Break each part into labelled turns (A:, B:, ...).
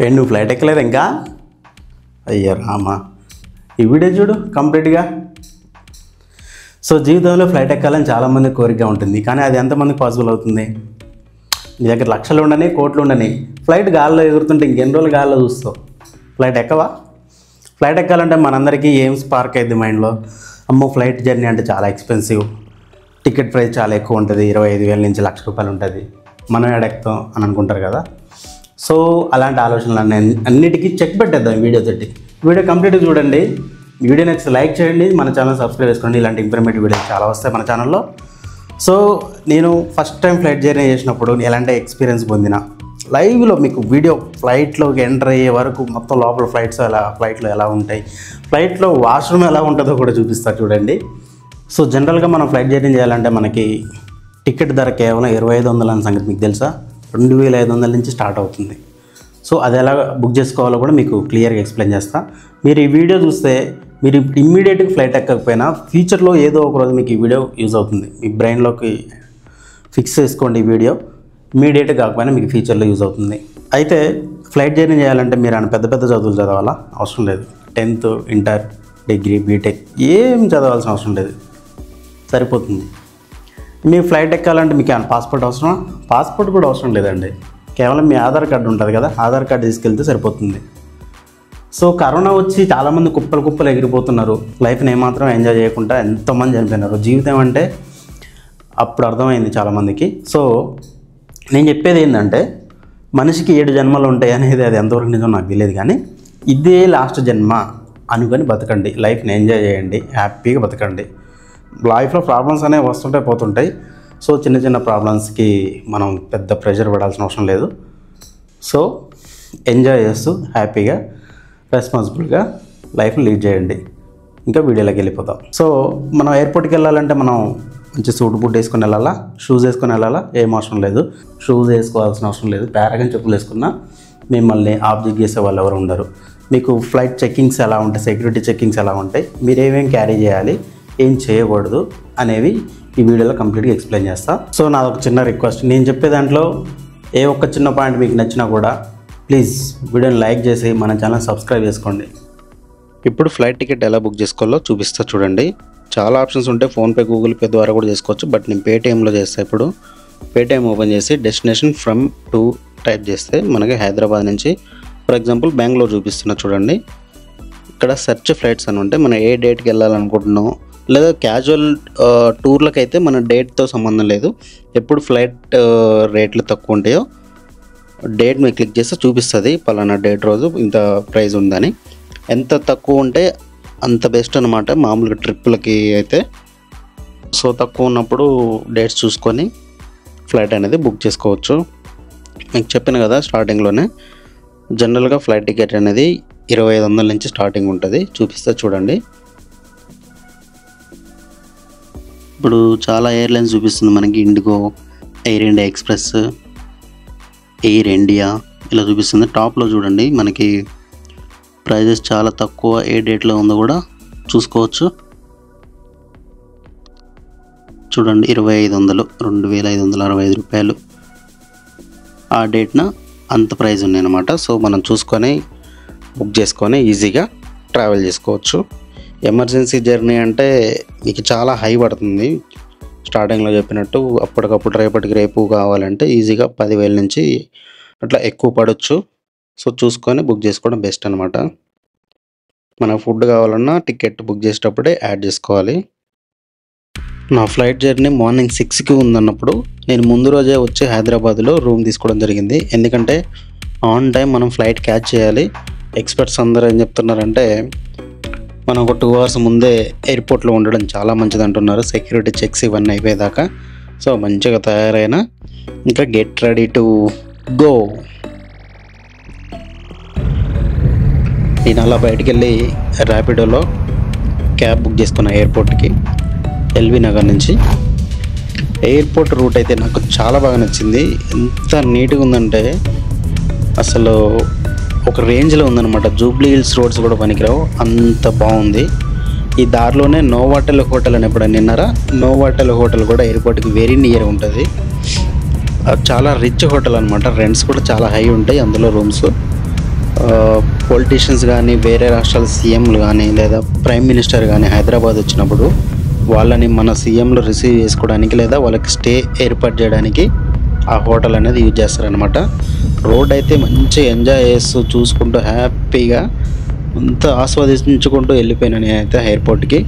A: ఏంటి నువ్వు ఫ్లైట్ ఎక్కలేదు ఇంకా? అయ్యో రామా, ఈ వీడియో చూడు కంప్లీట్గా. సో జీవితంలో ఫ్లైట్ ఎక్కాలని చాలామంది కోరిక ఉంటుంది, కానీ అది ఎంతమందికి పాసిబుల్ అవుతుంది? నీ దగ్గర లక్షలు ఉండని, కోట్లు ఉండని, ఫ్లైట్ గాల్లో ఎగురుతుంటే ఇంకెన్ని రోజులు గాల్లో చూస్తావు? ఫ్లైట్ ఎక్కవా? ఫ్లైట్ ఎక్కాలంటే మనందరికీ ఏం స్పార్క్ అయింది మైండ్లో, అమ్మో ఫ్లైట్ జర్నీ అంటే చాలా ఎక్స్పెన్సివ్, టికెట్ ప్రైస్ చాలా ఎక్కువ ఉంటుంది, 25,000 నుంచి ₹1,00,000 ఉంటుంది, మనం ఎడెక్తాం అని అనుకుంటారు కదా. సో అలాంటి ఆలోచనలు అన్నిటికీ చెక్ పెట్టేద్దాం ఈ వీడియోతోటి. వీడియో కంప్లీట్గా చూడండి. వీడియో నచ్చితే లైక్ చేయండి, మన ఛానల్ సబ్స్క్రైబ్ చేసుకోండి. ఇలాంటి ఇన్ఫర్మేటివ్ వీడియోస్ చాలా వస్తాయి మన ఛానల్లో. సో నేను ఫస్ట్ టైం ఫ్లైట్ జర్నీ చేసినప్పుడు ఎలాంటి ఎక్స్పీరియన్స్ పొందిన లైవ్లో మీకు వీడియో, ఫ్లైట్లోకి ఎంటర్ అయ్యే వరకు మొత్తం లోపల ఫ్లైట్లో ఎలా ఉంటాయి, ఫ్లైట్లో వాష్రూమ్ ఎలా ఉంటుందో కూడా చూపిస్తా చూడండి. సో జనరల్గా మనం ఫ్లైట్ జర్నీ చేయాలంటే మనకి టికెట్ ధర కేవలం 2,500 అనే సంగతి మీకు తెలుసా? 2,500 నుంచి స్టార్ట్ అవుతుంది. సో అది ఎలా బుక్ చేసుకోవాలో కూడా మీకు క్లియర్గా ఎక్స్ప్లెయిన్ చేస్తా. మీరు ఈ వీడియో చూస్తే మీరు ఇమ్మీడియట్గా ఫ్లైట్ ఎక్కకపోయినా ఫ్యూచర్లో ఏదో ఒక రోజు మీకు ఈ వీడియో యూజ్ అవుతుంది. మీ బ్రెయిన్లోకి ఫిక్స్ చేసుకోండి. ఈ వీడియో ఇమ్మీడియట్గా కాకపోయినా మీకు ఫ్యూచర్లో యూజ్ అవుతుంది. అయితే ఫ్లైట్ జర్నీ చేయాలంటే మీరు ఆయన పెద్ద చదువులు చదవాలా అవసరం లేదు. 10th, ఇంటర్, డిగ్రీ, బీటెక్ ఏం చదవాల్సిన అవసరం లేదు, సరిపోతుంది. మీ ఫ్లైట్ ఎక్కాలంటే మీకు ఏమైనా పాస్పోర్ట్ అవసరమా? పాస్పోర్ట్ కూడా అవసరం లేదండి. కేవలం మీ ఆధార్ కార్డు ఉంటుంది కదా, ఆధార్ కార్డు తీసుకెళ్తే సరిపోతుంది. సో కరోనా వచ్చి చాలామంది కుప్పలు ఎగిరిపోతున్నారు. లైఫ్ని ఏమాత్రం ఎంజాయ్ చేయకుండా ఎంతోమంది చనిపోయినారు. జీవితం అంటే అప్పుడు అర్థమైంది చాలామందికి. సో నేను చెప్పేది ఏంటంటే మనిషికి 7 జన్మలు ఉంటాయి అనేది అది ఎంతవరకు నిజం నాకు తెలియదు, కానీ ఇదే లాస్ట్ జన్మ అనుకొని బతకండి. లైఫ్ని ఎంజాయ్ చేయండి, హ్యాపీగా బతకండి. లైఫ్లో ప్రాబ్లమ్స్ అనేవి వస్తుంటాయి పోతుంటాయి. సో చిన్న ప్రాబ్లమ్స్కి మనం పెద్ద ప్రెషర్ పడాల్సిన అవసరం లేదు. సో ఎంజాయ్ చేస్తూ హ్యాపీగా రెస్పాన్సిబుల్గా లైఫ్ని లీడ్ చేయండి. ఇంకా వీడియోలోకి వెళ్ళిపోతాం. సో మనం ఎయిర్పోర్ట్కి వెళ్ళాలంటే మనం మంచి సూట్ బూట్ వేసుకొని వెళ్ళాలా, షూస్ వేసుకొని వెళ్ళాలా? ఏం అవసరం లేదు, షూస్ వేసుకోవాల్సిన అవసరం లేదు. పారాగన్ చెప్పులు వేసుకున్నా మిమ్మల్ని ఆబ్జెక్ట్ చేసే వాళ్ళు ఎవరు ఉండరు. మీకు ఫ్లైట్ చెక్కింగ్స్ ఎలా ఉంటాయి, సెక్యూరిటీ చెక్కింగ్స్ ఎలా ఉంటాయి, మీరు ఏమేమి క్యారీ చేయాలి, ఏం చేయకూడదు అనేవి ఈ వీడియోలో కంప్లీట్గా ఎక్స్ప్లెయిన్ చేస్తా. సో నాది ఒక చిన్న రిక్వెస్ట్, నేను చెప్పే దాంట్లో ఏ ఒక్క చిన్న పాయింట్ మీకు నచ్చినా కూడా ప్లీజ్ వీడియోని లైక్ చేసి మన ఛానల్ సబ్స్క్రైబ్ చేసుకోండి. ఇప్పుడు ఫ్లైట్ టికెట్ ఎలా బుక్ చేసుకోవాలో చూపిస్తా చూడండి. చాలా ఆప్షన్స్ ఉంటాయి, ఫోన్పే, గూగుల్ పే ద్వారా కూడా చేసుకోవచ్చు. బట్ నేను పేటీఎంలో చేస్తాను. ఇప్పుడు పేటీఎం ఓపెన్ చేసి డెస్టినేషన్ ఫ్రమ్ టు టైప్ చేస్తే మనకి హైదరాబాద్ నుంచి ఫర్ ఎగ్జాంపుల్ బెంగళూరు చూపిస్తున్నా చూడండి. ఇక్కడ సెర్చ్ ఫ్లైట్స్ అని ఉంటే మనం ఏ డేట్కి వెళ్ళాలనుకుంటున్నాం, లేదా క్యాజువల్ టూర్లకు అయితే మన డేట్తో సంబంధం లేదు. ఎప్పుడు ఫ్లైట్ రేట్లు తక్కువ ఉంటాయో డేట్ మీద క్లిక్ చేస్తే చూపిస్తుంది పలానా డేట్ రోజు ఇంత ప్రైస్ ఉందని. ఎంత తక్కువ ఉంటే అంత బెస్ట్ అనమాట మామూలుగా ట్రిప్పులకి అయితే. సో తక్కువ ఉన్నప్పుడు డేట్స్ చూసుకొని ఫ్లైట్ అనేది బుక్ చేసుకోవచ్చు. మీకు చెప్పాను కదా స్టార్టింగ్లోనే, జనరల్గా ఫ్లైట్ టికెట్ అనేది 2,500 నుంచి స్టార్టింగ్ ఉంటుంది. చూపిస్తా చూడండి. ఇప్పుడు చాలా ఎయిర్లైన్స్ చూపిస్తుంది మనకి. IndiGo, air India express, air India ఇలా చూపిస్తుంది. టాప్లో చూడండి మనకి ప్రైజెస్ చాలా తక్కువ, ఏ డేట్లో ఉందో కూడా చూసుకోవచ్చు. చూడండి 2,500, ₹2,565 ఆ డేట్న అంత ప్రైజ్ ఉన్నాయన్నమాట. సో మనం చూసుకొని బుక్ చేసుకొని ఈజీగా ట్రావెల్ చేసుకోవచ్చు. ఎమర్జెన్సీ జర్నీ అంటే మీకు చాలా హై పడుతుంది. స్టార్టింగ్లో చెప్పినట్టు అప్పటికప్పుడు రేపటికి రేపు కావాలంటే ఈజీగా 10,000 నుంచి అట్లా ఎక్కువ పడవచ్చు. సో చూసుకొని బుక్ చేసుకోవడం బెస్ట్ అనమాట. మన ఫుడ్ కావాలన్నా టికెట్ బుక్ చేసేటప్పుడే యాడ్ చేసుకోవాలి. నా ఫ్లైట్ జర్నీ మార్నింగ్ 6కి ఉందన్నప్పుడు నేను ముందు రోజే వచ్చి హైదరాబాద్లో రూమ్ తీసుకోవడం జరిగింది. ఎందుకంటే ఆన్ టైం మనం ఫ్లైట్ క్యాచ్ చేయాలి. ఎక్స్పర్ట్స్ అందరూ ఏం చెప్తున్నారంటే మనం ఒక 2 hours ముందే ఎయిర్పోర్ట్లో ఉండడం చాలా మంచిది అంటున్నారు, సెక్యూరిటీ చెక్స్ ఇవన్నీ అయిపోయేదాకా. సో మంచిగా తయారైన ఇంకా గెట్ రెడీ టు గో. నేను అలా బయటికి వెళ్ళి ర్యాపిడోలో క్యాబ్ బుక్ చేసుకున్నా ఎయిర్పోర్ట్కి, ఎల్బీ నగర్ నుంచి. ఎయిర్పోర్ట్ రూట్ అయితే నాకు చాలా బాగా నచ్చింది. ఎంత నీట్గా ఉందంటే అసలు ఒక రేంజ్లో ఉందన్నమాట. జూబ్లీ హిల్స్ రోడ్స్ కూడా పనికిరావు, అంత బాగుంది. ఈ దారిలోనే నోవాటెల్ హోటల్ అని ఎప్పుడైనా విన్నారా? నోవాటెల్ హోటల్ కూడా ఎయిర్పోర్ట్కి వెరీ నియర్ ఉంటుంది. చాలా రిచ్ హోటల్ అనమాట. రెంట్స్ కూడా చాలా హై ఉంటాయి అందులో రూమ్స్. పొలిటీషియన్స్ కానీ వేరే రాష్ట్రాల సీఎంలు కానీ లేదా ప్రైమ్ మినిస్టర్ కానీ హైదరాబాద్ వచ్చినప్పుడు వాళ్ళని మన సీఎంలు రిసీవ్ చేసుకోవడానికి లేదా వాళ్ళకి స్టే ఏర్పాటు చేయడానికి ఆ హోటల్ అనేది యూజ్ చేస్తారనమాట. రోడ్ అయితే మంచి ఎంజాయ్ చేస్తూ చూసుకుంటూ హ్యాపీగా అంతా ఆస్వాదించుకుంటూ వెళ్ళిపోయినా నేనైతే ఎయిర్పోర్ట్కి.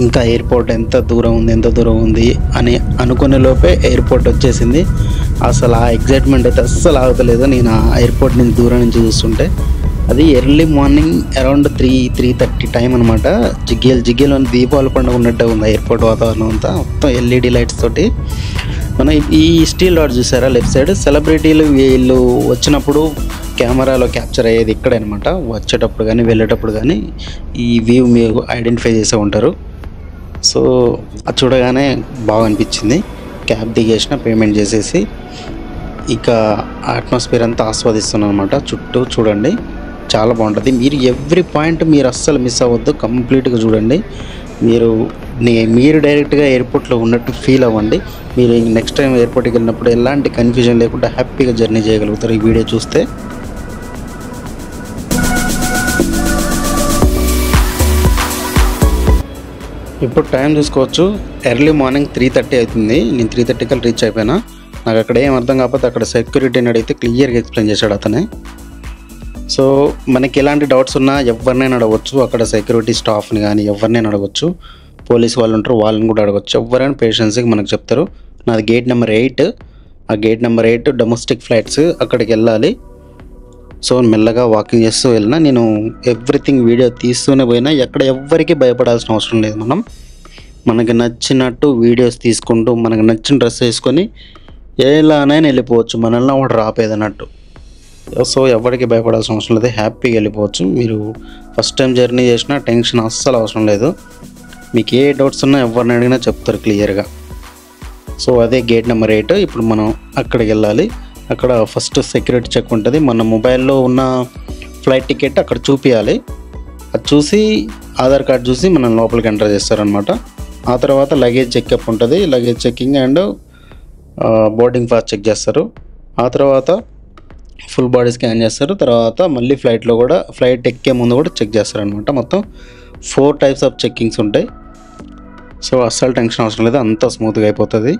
A: ఇంకా ఎయిర్పోర్ట్ ఎంత దూరం ఉంది అని అనుకునే లోపే ఎయిర్పోర్ట్ వచ్చేసింది. అసలు ఆ ఎగ్జైట్మెంట్ అయితే అస్సలు ఆగలేదు. నేను ఆ ఎయిర్పోర్ట్ నుంచి దూరం నుంచి చూస్తుంటే అది ఎర్లీ మార్నింగ్ అరౌండ్ 3:30 టైం అనమాట. జిగ్గేల్ అని దీపావళి పండుగ ఉన్నట్టే ఉంది ఎయిర్పోర్ట్ వాతావరణం అంతా. మొత్తం ఎల్ఈడి లైట్స్ తోటి. మనం ఈ స్టీల్ రాడ్ చూసారా లెఫ్ట్ సైడ్, సెలబ్రిటీలు వీళ్ళు వచ్చినప్పుడు కెమెరాలో క్యాప్చర్ అయ్యేది ఇక్కడే అనమాట. వచ్చేటప్పుడు కానీ వెళ్ళేటప్పుడు కానీ ఈ వ్యూ మీరు ఐడెంటిఫై చేసే ఉంటారు. సో అది చూడగానే బాగా అనిపించింది. క్యాబ్ దిగేసిన, పేమెంట్ చేసేసి ఇక అట్మాస్ఫియర్ అంతా ఆస్వాదిస్తున్నాను అనమాట. చుట్టూ చూడండి, చాలా బాగుంటుంది. మీరు ఎవ్రీ పాయింట్ మీరు అస్సలు మిస్ అవ్వద్దు, కంప్లీట్గా చూడండి. మీరు డైరెక్ట్గా ఎయిర్పోర్ట్లో ఉన్నట్టు ఫీల్ అవ్వండి. మీరు నెక్స్ట్ టైం ఎయిర్పోర్ట్కి వెళ్ళినప్పుడు ఎలాంటి కన్ఫ్యూజన్ లేకుండా హ్యాపీగా జర్నీ చేయగలుగుతారు ఈ వీడియో చూస్తే. ఇప్పుడు టైం చూసుకోవచ్చు, ఎర్లీ మార్నింగ్ 3:30 అవుతుంది. నేను 3:30 కల్లా రీచ్ అయిపోయినా. నాకు అక్కడ ఏం అర్థం కాకపోతే అక్కడ సెక్యూరిటీని అడిగితే క్లియర్గా ఎక్స్ప్లెయిన్ చేశాడు అతనే. సో మనకి ఎలాంటి డౌట్స్ ఉన్నా ఎవరినైనా అడగవచ్చు. అక్కడ సెక్యూరిటీ స్టాఫ్ని కానీ ఎవరినైనా అడగవచ్చు. పోలీస్ వాళ్ళు ఉంటారు, వాళ్ళని కూడా అడగవచ్చు. ఎవరైనా పేషెన్స్కి మనకు చెప్తారు. నాది గేట్ నెంబర్ 8. ఆ గేట్ నెంబర్ 8 డొమెస్టిక్ ఫ్లైట్స్, అక్కడికి వెళ్ళాలి. సో మెల్లగా వాకింగ్ చేస్తూ వెళ్ళినా. నేను ఎవ్రీథింగ్ వీడియో తీస్తూనే పోయినా. ఎక్కడ ఎవ్వరికీ భయపడాల్సిన అవసరం లేదు. మనకి నచ్చినట్టు వీడియోస్ తీసుకుంటూ మనకు నచ్చిన డ్రెస్ వేసుకొని ఎలానైనా వెళ్ళిపోవచ్చు. మనల్ని వాడు రాపేదన్నట్టు. సో ఎవరికి భయపడాల్సిన అవసరం లేదు, హ్యాపీగా వెళ్ళిపోవచ్చు. మీరు ఫస్ట్ టైం జర్నీ చేసినా టెన్షన్ అస్సలు అవసరం లేదు. మీకు ఏ డౌట్స్ ఉన్నా ఎవరిని అడిగినా చెప్తారు క్లియర్గా. సో అదే గేట్ నెంబర్ 8. ఇప్పుడు మనం అక్కడికి వెళ్ళాలి. అక్కడ ఫస్ట్ సెక్యూరిటీ చెక్ ఉంటుంది. మన మొబైల్లో ఉన్న ఫ్లైట్ టికెట్ అక్కడ చూపించాలి. అది చూసి ఆధార్ కార్డ్ చూసి మనం లోపలికి ఎంటర్ చేస్తారనమాట. ఆ తర్వాత లగేజ్ చెకప్ ఉంటుంది. Luggage checking and boarding pass check చేస్తారు. ఆ తర్వాత ఫుల్ బాడీ స్కాన్ చేస్తారు. తర్వాత మళ్ళీ ఫ్లైట్లో కూడా ఫ్లైట్ ఎక్కే ముందు కూడా చెక్ చేస్తారనమాట. మొత్తం 4 టైప్స్ ఆఫ్ చెక్కింగ్స్ ఉంటాయి. సో అస్సలు టెన్షన్ అవసరం లేదు, అంతా స్మూత్గా అయిపోతుంది.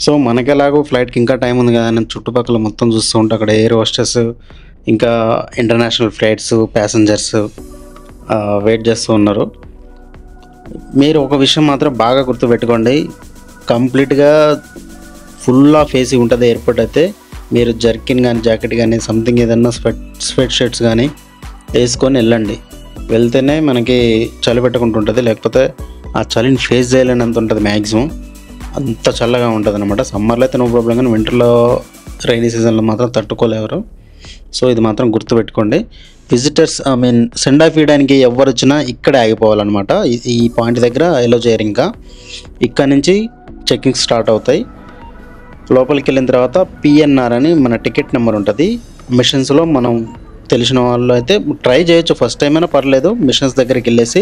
A: సో మనకి ఎలాగో ఫ్లైట్కి ఇంకా టైం ఉంది కదా అని చుట్టుపక్కల మొత్తం చూస్తూ ఉంటే అక్కడ ఎయిర్ హోస్టెస్ ఇంకా ఇంటర్నేషనల్ ఫ్లైట్స్ ప్యాసింజర్స్ వెయిట్ చేస్తూ ఉన్నారు. మీరు ఒక విషయం మాత్రం బాగా గుర్తుపెట్టుకోండి, కంప్లీట్గా ఫుల్ ఆఫ్ ఏసీ ఉంటుంది ఎయిర్పోర్ట్ అయితే. మీరు జర్కిన్ కానీ జాకెట్ కానీ సంథింగ్ ఏదన్నా స్వెట్ షర్ట్స్ కానీ వేసుకొని వెళ్ళండి. వెళ్తేనే మనకి చలి పెట్టుకుంటుంటుంది. లేకపోతే ఆ చలిని ఫేస్ చేయలేనంత ఉంటుంది. మ్యాక్సిమం అంత చల్లగా ఉంటుంది అనమాట. సమ్మర్లో అయితే నో ప్రాబ్లం, కానీ వింటర్లో రైనీ సీజన్లో మాత్రం తట్టుకోలేరు. సో ఇది మాత్రం గుర్తుపెట్టుకోండి. విజిటర్స్ సెండ్ ఆఫ్ ఇవ్వడానికి ఎవరు వచ్చినా ఇక్కడే ఆగిపోవాలన్నమాట. ఈ పాయింట్ దగ్గర ఎలో చేయరు. ఇంకా ఇక్కడ నుంచి చెక్కింగ్ స్టార్ట్ అవుతాయి. లోపలికి వెళ్ళిన తర్వాత పిఎన్ఆర్ అని మన టికెట్ నెంబర్ ఉంటుంది. మిషన్స్లో మనం తెలిసిన వాళ్ళు అయితే ట్రై చేయొచ్చు, ఫస్ట్ టైం అయినా పర్లేదు. మిషన్స్ దగ్గరికి వెళ్ళేసి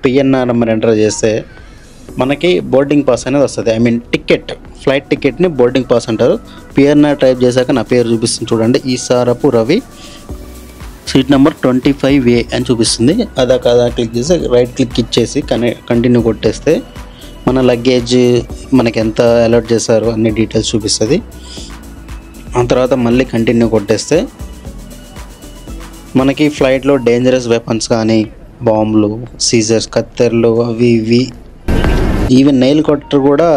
A: పిఎన్ఆర్ నెంబర్ ఎంటర్ చేస్తే మనకి బోర్డింగ్ పాస్ అనేది వస్తుంది. టికెట్, ఫ్లైట్ టికెట్ని బోర్డింగ్ పాస్ అంటారు. పిఎన్ఆర్ టైప్ చేశాక నా పేరు చూపిస్తుంది చూడండి, ఈసారపు రవి, సీట్ నెంబర్ 25A అని చూపిస్తుంది. అదా క్లిక్ చేసి రైట్ క్లిక్ ఇచ్చేసి కంటిన్యూ కొట్టేస్తే మన లగేజ్ మనకి ఎంత అలాట్ చేశారు అన్ని డీటెయిల్స్ చూపిస్తుంది. ఆ తర్వాత మళ్ళీ కంటిన్యూ కొట్టేస్తే మనకి ఫ్లైట్లో డేంజరస్ వెపన్స్ కానీ బాంబులు, సీజర్స్, కత్తెరలు అవి ఇవి, ఈవెన్ నెయిల్ కట్టర్ కూడా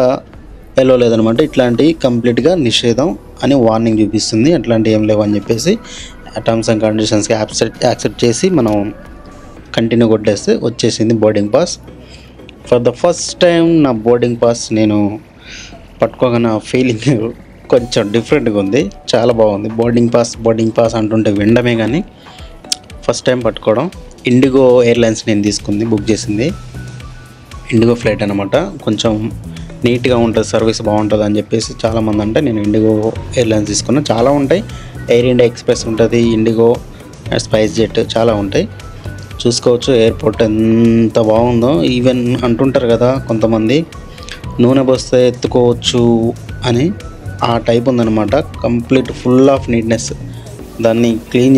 A: ఎలో లేదనమాట. ఇట్లాంటివి కంప్లీట్గా నిషేధం అని వార్నింగ్ చూపిస్తుంది. అట్లాంటివి ఏం లేవు అని చెప్పేసి టర్మ్స్ అండ్ కండిషన్స్కి యాక్సెప్ట్ చేసి మనం కంటిన్యూ కొట్టేస్తే వచ్చేసింది boarding pass. For the first time నా బోర్డింగ్ పాస్ నేను పట్టుకోగానే ఫీలింగ్ కొంచెం డిఫరెంట్గా ఉంది, చాలా బాగుంది. బోర్డింగ్ పాస్ అంటుంటే వినడమే కానీ ఫస్ట్ టైం పట్టుకోవడం. ఇండిగో ఎయిర్లైన్స్ నేను బుక్ చేసింది ఇండిగో ఫ్లైట్ అనమాట. కొంచెం నీట్గా ఉంటుంది, సర్వీస్ బాగుంటుంది అని చెప్పేసి చాలామంది అంటే నేను ఇండిగో ఎయిర్లైన్స్ తీసుకున్నాను. చాలా ఉంటాయి, ఎయిర్ ఇండియా ఎక్స్ప్రెస్ ఉంటుంది, ఇండిగో, స్పైస్ జెట్ చాలా ఉంటాయి. చూసుకోవచ్చు ఎయిర్పోర్ట్ ఎంత బాగుందో. ఈవెన్ అంటుంటారు కదా కొంతమంది నూనె పోస్తే ఎత్తుకోవచ్చు అని, ఆ టైప్ ఉందన్నమాట. Complete full of neatness. దాన్ని క్లీన్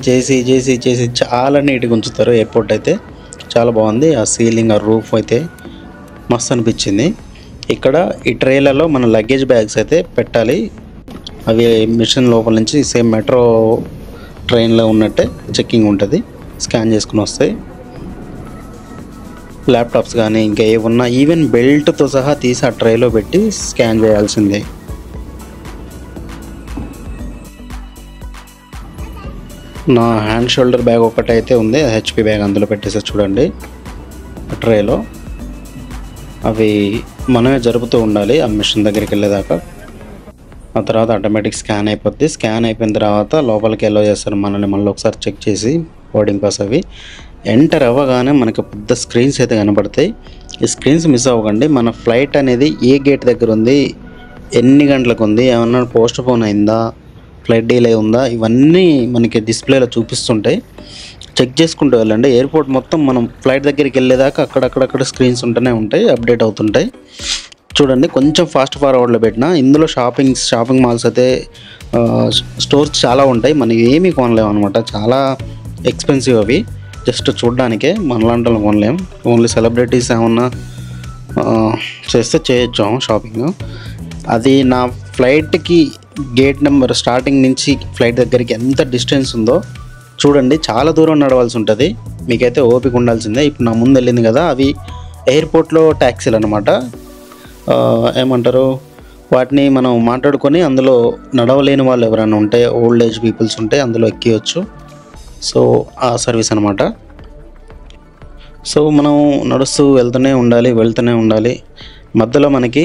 A: చేసి చాలా నీట్గా ఉంచుతారు. ఎయిర్పోర్ట్ అయితే చాలా బాగుంది. ఆ సీలింగ్, ఆ రూఫ్ అయితే మస్తు అనిపించింది. ఇక్కడ ఈ ట్రేలలో మన లగేజ్ బ్యాగ్స్ అయితే పెట్టాలి. అవి మిషన్ లోపల నుంచి సేమ్ మెట్రో ట్రైన్లో ఉన్నట్టే చెక్కింగ్ ఉంటుంది. స్కాన్ చేసుకుని వస్తాయి. ల్యాప్టాప్స్ కానీ ఇంకా ఏమున్నా ఈవెన్ బెల్ట్తో సహా తీసి ఆ ట్రేలో పెట్టి స్కాన్ చేయాల్సిందే. నా హ్యాండ్ షోల్డర్ బ్యాగ్ ఒకటైతే ఉంది, హెచ్పి బ్యాగ్ అందులో పెట్టేసి చూడండి ట్రేలో. అవి మనమే జరుపుతూ ఉండాలి ఆ మిషన్ దగ్గరికి వెళ్ళేదాకా. ఆ తర్వాత ఆటోమేటిక్ స్కాన్ అయిపోద్ది. స్కాన్ అయిపోయిన తర్వాత లోపలికి ఎల్లో చేస్తారు మనల్ని. మళ్ళీ ఒకసారి చెక్ చేసి బోర్డింగ్ పాస్ అవి ఎంటర్ అవ్వగానే మనకు పెద్ద స్క్రీన్స్ అయితే కనబడతాయి. ఈ స్క్రీన్స్ మిస్ అవ్వకండి. మన ఫ్లైట్ అనేది ఏ గేట్ దగ్గర ఉంది, ఎన్ని గంటలకు ఉంది, ఏమన్నా పోస్ట్ పోన్ అయిందా, ఫ్లైట్ డిలే ఉందా, ఇవన్నీ మనకి డిస్ప్లేలో చూపిస్తుంటాయి. చెక్ చేసుకుంటూ వెళ్ళండి. ఎయిర్పోర్ట్ మొత్తం మనం ఫ్లైట్ దగ్గరికి వెళ్ళేదాకా అక్కడక్కడ స్క్రీన్స్ ఉంటూనే ఉంటాయి, అప్డేట్ అవుతుంటాయి. చూడండి కొంచెం ఫాస్ట్ ఫార్వర్డ్లో పెట్టిన. ఇందులో షాపింగ్ మాల్స్ అయితే స్టోర్స్ చాలా ఉంటాయి. మనం ఏమీ కొనలేము అనమాట. చాలా ఎక్స్పెన్సివ్ అవి. జస్ట్ చూడడానికే, మనలాంటి కొనలేం. ఓన్లీ సెలబ్రిటీస్ ఏమన్నా చేస్తే చేయొచ్చు షాపింగ్. అది నా ఫ్లైట్కి గేట్ నెంబర్ స్టార్టింగ్ నుంచి ఫ్లైట్ దగ్గరికి ఎంత డిస్టెన్స్ ఉందో చూడండి. చాలా దూరం నడవాల్సి ఉంటుంది. మీకైతే ఓపిక ఉండాల్సిందే. ఇప్పుడు నా ముందు వెళ్ళింది కదా, అవి ఎయిర్పోర్ట్లో ట్యాక్సీలు అనమాట. ఏమంటారు వాటిని మనం మాట్లాడుకొని అందులో నడవలేని వాళ్ళు ఎవరైనా ఉంటే, ఓల్డ్ ఏజ్ పీపుల్స్ ఉంటే అందులో ఎక్కియచ్చు. సో ఆ సర్వీస్ అనమాట. సో మనం నడుస్తూ వెళ్తూనే ఉండాలి. మధ్యలో మనకి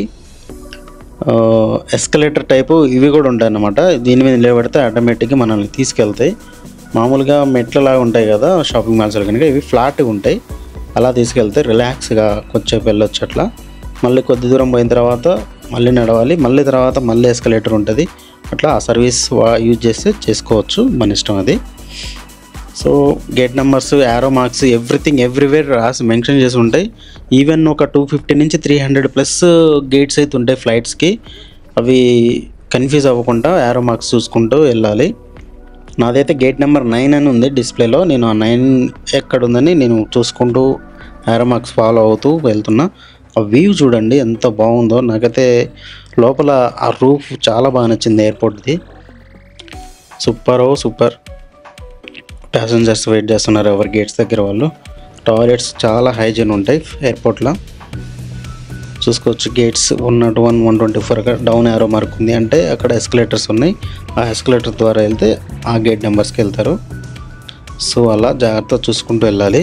A: ఎస్కలేటర్ టైపు ఇవి కూడా ఉంటాయి అన్నమాట. దీని మీద నిలబెడితే ఆటోమేటిక్గా మనల్ని తీసుకెళ్తాయి. మామూలుగా మెట్లలాగా ఉంటాయి కదా షాపింగ్ మాల్స్లో, కనుక ఇవి ఫ్లాట్గా ఉంటాయి. అలా తీసుకెళ్తే రిలాక్స్గా కొంచెం వెళ్ళొచ్చు. అట్లా మళ్ళీ కొద్ది దూరం పోయిన తర్వాత మళ్ళీ నడవాలి. తర్వాత మళ్ళీ ఎస్కలేటర్ ఉంటుంది. అట్లా ఆ సర్వీస్ యూజ్ చేస్తే చేసుకోవచ్చు, మన ఇష్టం అది. So gate numbers, arrow marks, everything everywhere రాసి మెన్షన్ చేసి ఉంటాయి. ఈవెన్ ఒక 250 నుంచి 300+ గేట్స్ అయితే ఉంటాయి ఫ్లైట్స్కి. అవి కన్ఫ్యూజ్ అవ్వకుండా యారో మార్క్స్ చూసుకుంటూ వెళ్ళాలి. నాదైతే గేట్ నెంబర్ 9 అని ఉంది డిస్ప్లేలో. నేను ఆ 9 ఎక్కడుందని నేను చూసుకుంటూ యారో మార్క్స్ ఫాలో అవుతూ వెళ్తున్నా. ఆ వ్యూ చూడండి ఎంత బాగుందో. నాకైతే లోపల ఆ రూఫ్ చాలా బాగా నచ్చింది ఎయిర్పోర్ట్ది. సూపర్. ప్యాసింజర్స్ వెయిట్ చేస్తున్నారు ఎవరి గేట్స్ దగ్గర వాళ్ళు. టాయిలెట్స్ చాలా హైజీన్ ఉంటాయి ఎయిర్పోర్ట్లో. చూసుకోవచ్చు గేట్స్ 101, 124 డౌన్ యారో మార్క్ ఉంది అంటే అక్కడ ఎస్కలేటర్స్ ఉన్నాయి. ఆ ఎస్కలేటర్ ద్వారా వెళ్తే ఆ గేట్ నెంబర్స్కి వెళ్తారు. సో అలా జాగ్రత్తగా చూసుకుంటూ వెళ్ళాలి.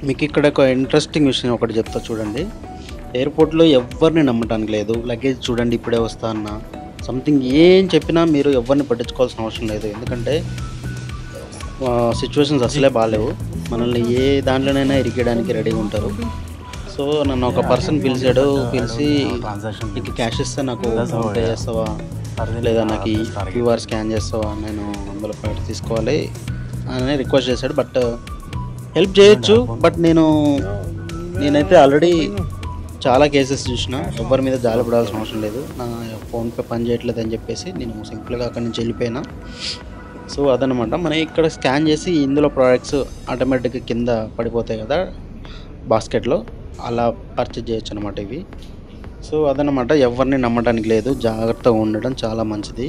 A: మీకు ఇక్కడ ఒక ఇంట్రెస్టింగ్ విషయం ఒకటి చెప్తా చూడండి. ఎయిర్పోర్ట్లో ఎవరిని నమ్మటానికి లేదు. లగేజ్ చూడండి ఇప్పుడే వస్తా అన్న సంథింగ్ ఏం చెప్పినా మీరు ఎవరిని పట్టించుకోవాల్సిన అవసరం లేదు. ఎందుకంటే సిచ్యువేషన్స్ అసలే బాగాలేవు. మనల్ని ఏ దాంట్లోనైనా ఇరికేయడానికి రెడీగా ఉంటారు. సో నన్ను ఒక పర్సన్ పిలిచి నీకు క్యాష్ ఇస్తే నాకు పే చేస్తావా, లేదా నాకు క్యూఆర్ స్కాన్ చేస్తావా, నేను అందులో తీసుకోవాలి అని రిక్వెస్ట్ చేశాడు. బట్ హెల్ప్ చేయొచ్చు, బట్ నేనైతే ఆల్రెడీ చాలా కేసెస్ చూసిన, ఎవరి మీద జాలి పడాల్సిన అవసరం లేదు. నా ఫోన్పే పని చేయట్లేదు అని చెప్పేసి నేను సింపుల్గా అక్కడి నుంచి వెళ్ళిపోయినా. సో అదనమాట, మనం ఇక్కడ స్కాన్ చేసి ఇందులో ప్రోడక్ట్స్ ఆటోమేటిక్గా కింద పడిపోతాయి కదా బాస్కెట్లో, అలా పర్చేజ్ చేయొచ్చు అనమాట ఇవి. సో అదనమాట, ఎవరిని నమ్మడానికి లేదు, జాగ్రత్తగా ఉండడం చాలా మంచిది.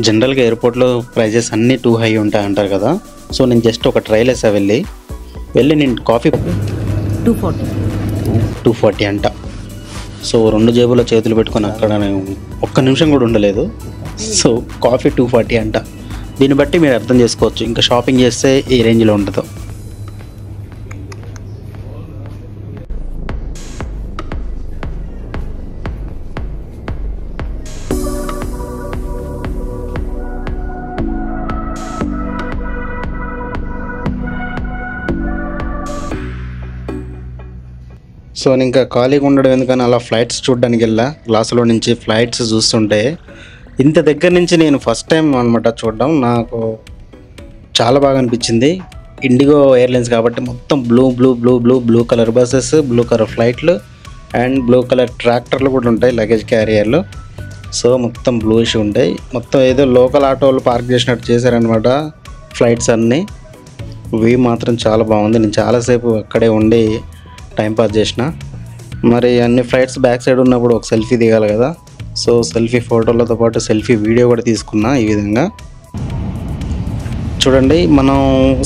A: జనరల్గా ఎయిర్పోర్ట్లో ప్రైజెస్ అన్నీ టూ హై ఉంటాయి అంటారు కదా. సో నేను జస్ట్ ఒక ట్రైల్ వేసా, వెళ్ళి నేను కాఫీ 240 అంట. సో 2 జేబులో చేతులు పెట్టుకొని అక్కడ నేను ఒక్క నిమిషం కూడా ఉండలేదు. సో కాఫీ 240 అంట. దీన్ని బట్టి మీరు అర్థం చేసుకోవచ్చు ఇంకా షాపింగ్ చేస్తే ఈ రేంజ్లో ఉంటుందో. సో నేను ఇంకా ఖాళీగా ఉండడం ఎందుకని అలా ఫ్లైట్స్ చూడడానికి వెళ్ళా. గ్లాసులో నుంచి ఫ్లైట్స్ చూస్తుంటే ఇంత దగ్గర నుంచి నేను ఫస్ట్ టైం అనమాట చూడడం. నాకు చాలా బాగా అనిపించింది. ఇండిగో ఎయిర్లైన్స్ కాబట్టి మొత్తం blue colour buses, blue colour ఫ్లైట్లు అండ్ బ్లూ కలర్ ట్రాక్టర్లు కూడా ఉంటాయి, లగేజ్ క్యారియర్లు. సో మొత్తం బ్లూయిష్ ఉంటాయి. మొత్తం ఏదో లోకల్ ఆటోలు పార్క్ చేసినట్టు చేశారనమాట ఫ్లైట్స్ అన్నీ. వ్యూ మాత్రం చాలా బాగుంది. నేను చాలాసేపు అక్కడే ఉండి టైంపాస్ చేసిన. మరి అన్ని ఫ్లైట్స్ బ్యాక్ సైడ్ ఉన్నప్పుడు ఒక సెల్ఫీ దిగాలి కదా. సో సెల్ఫీ ఫోటోలతో పాటు సెల్ఫీ వీడియో కూడా తీసుకున్నా. ఈ విధంగా చూడండి, మనం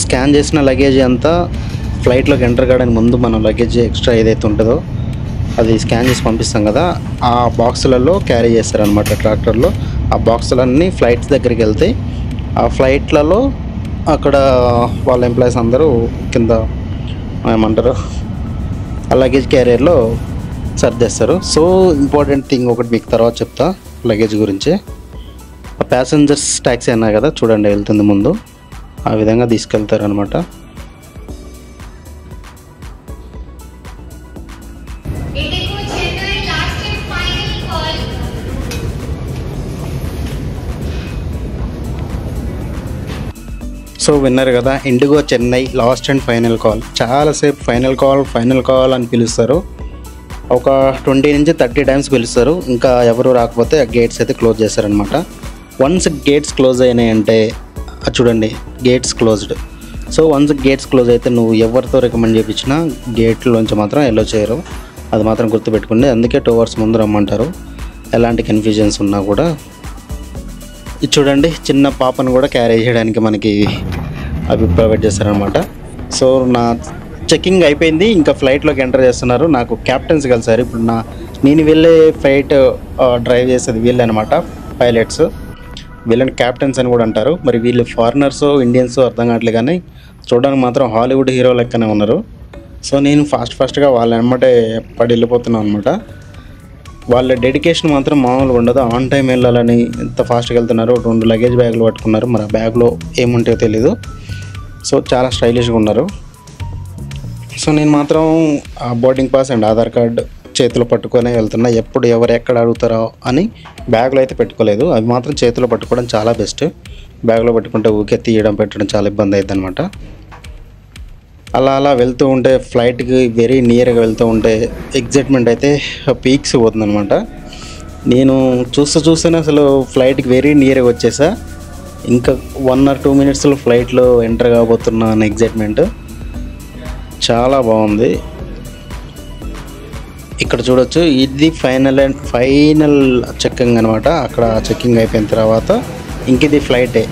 A: స్కాన్ చేసిన లగేజ్ అంతా ఫ్లైట్లోకి ఎంటర్ కావడానికి ముందు మనం లగేజ్ ఎక్స్ట్రా ఏదైతే ఉంటుందో అది స్కాన్ చేసి పంపిస్తాం కదా, ఆ బాక్సులలో క్యారీ చేస్తారనమాట ట్రాక్టర్లో. ఆ బాక్సులన్నీ ఫ్లైట్స్ దగ్గరికి వెళ్తాయి. ఆ ఫ్లైట్లలో అక్కడ వాళ్ళ ఎంప్లాయీస్ అందరూ కింద ఏమంటారు ఆ లగేజ్ క్యారియర్లో సర్దేస్తారు. సో ఇంపార్టెంట్ థింగ్ ఒకటి మీకు తర్వాత చెప్తా లగేజ్ గురించి. ఆ ప్యాసింజర్స్ ట్యాక్సీ అన్నా కదా, చూడండి వెళ్తుంది ముందు, ఆ విధంగా తీసుకెళ్తారు అనమాట. సో విన్నారు కదా, IndiGo Chennai last and final call. చాలాసేపు ఫైనల్ కాల్ అని పిలుస్తారు. ఒక 20 నుంచి 30 టైమ్స్ పిలుస్తారు. ఇంకా ఎవరు రాకపోతే ఆ గేట్స్ అయితే క్లోజ్ చేస్తారనమాట. వన్స్ గేట్స్ క్లోజ్ అయినాయంటే చూడండి gates closed. So once gates close అయితే నువ్వు ఎవరితో రికమెండ్ చేయించినా గేట్లోంచి మాత్రం ఎల్లో చేయరు. అది మాత్రం గుర్తుపెట్టుకోండి. అందుకే 2 hours ముందు రమ్మంటారు, ఎలాంటి కన్ఫ్యూజన్స్ ఉన్నా కూడా. ఇది చూడండి, చిన్న పాపను కూడా క్యారీ చేయడానికి మనకి అవి ప్రొవైడ్ చేస్తారనమాట. సో నా చెకింగ్ అయిపోయింది, ఇంకా ఫ్లైట్లోకి ఎంటర్ చేస్తున్నారు. నాకు క్యాప్టెన్స్ కలిసారు. ఇప్పుడు నేను వెళ్ళే ఫ్లైట్ డ్రైవ్ చేసేది వీళ్ళే అనమాట, పైలట్స్. వీళ్ళని క్యాప్టెన్స్ అని కూడా అంటారు. మరి వీళ్ళు ఫారినర్స్ ఇండియన్స్ అర్థం కావట్లేదు, కానీ చూడడానికి మాత్రం హాలీవుడ్ హీరో లెక్కనే ఉన్నారు. సో నేను ఫాస్ట్గా వాళ్ళ వెంబడే పడి వెళ్ళిపోతున్నాను అనమాట. వాళ్ళ డెడికేషన్ మాత్రం మామూలుగా ఉండదు. ఆన్ టైం వెళ్ళాలని ఎంత ఫాస్ట్గా వెళ్తున్నారు. 2 లగేజ్ బ్యాగులు పట్టుకున్నారు, మరి ఆ బ్యాగ్లో ఏముంటాయో తెలీదు. సో చాలా స్టైలిష్గా ఉన్నారు. సో నేను మాత్రం ఆ boarding pass and Aadhaar card చేతిలో పట్టుకొని వెళ్తున్నా. ఎప్పుడు ఎవరు ఎక్కడ అడుగుతారో అని బ్యాగ్లో అయితే పెట్టుకోలేదు. అవి మాత్రం చేతిలో పట్టుకోవడం చాలా బెస్ట్. బ్యాగ్లో పెట్టుకుంటే ఊకే తీయడం పెట్టడం చాలా ఇబ్బంది అవుతుంది అనమాట. అలా వెళ్తూ ఉంటే ఫ్లైట్కి వెరీ నియర్గా వెళ్తూ ఉంటే ఎగ్జైట్మెంట్ అయితే పీక్స్ పోతుందనమాట. నేను చూస్తూనే అసలు ఫ్లైట్కి వెరీ నియర్గా వచ్చేసా. ఇంకా 1 or 2 minutesలో ఫ్లైట్లో ఎంటర్ కాబోతున్నా అన్న ఎగ్జైట్మెంట్ చాలా బాగుంది. ఇక్కడ చూడొచ్చు, ఇది ఫైనల్ చెక్కింగ్ అనమాట. అక్కడ చెక్కింగ్ అయిపోయిన తర్వాత ఇంక ఇది ఫ్లైటే.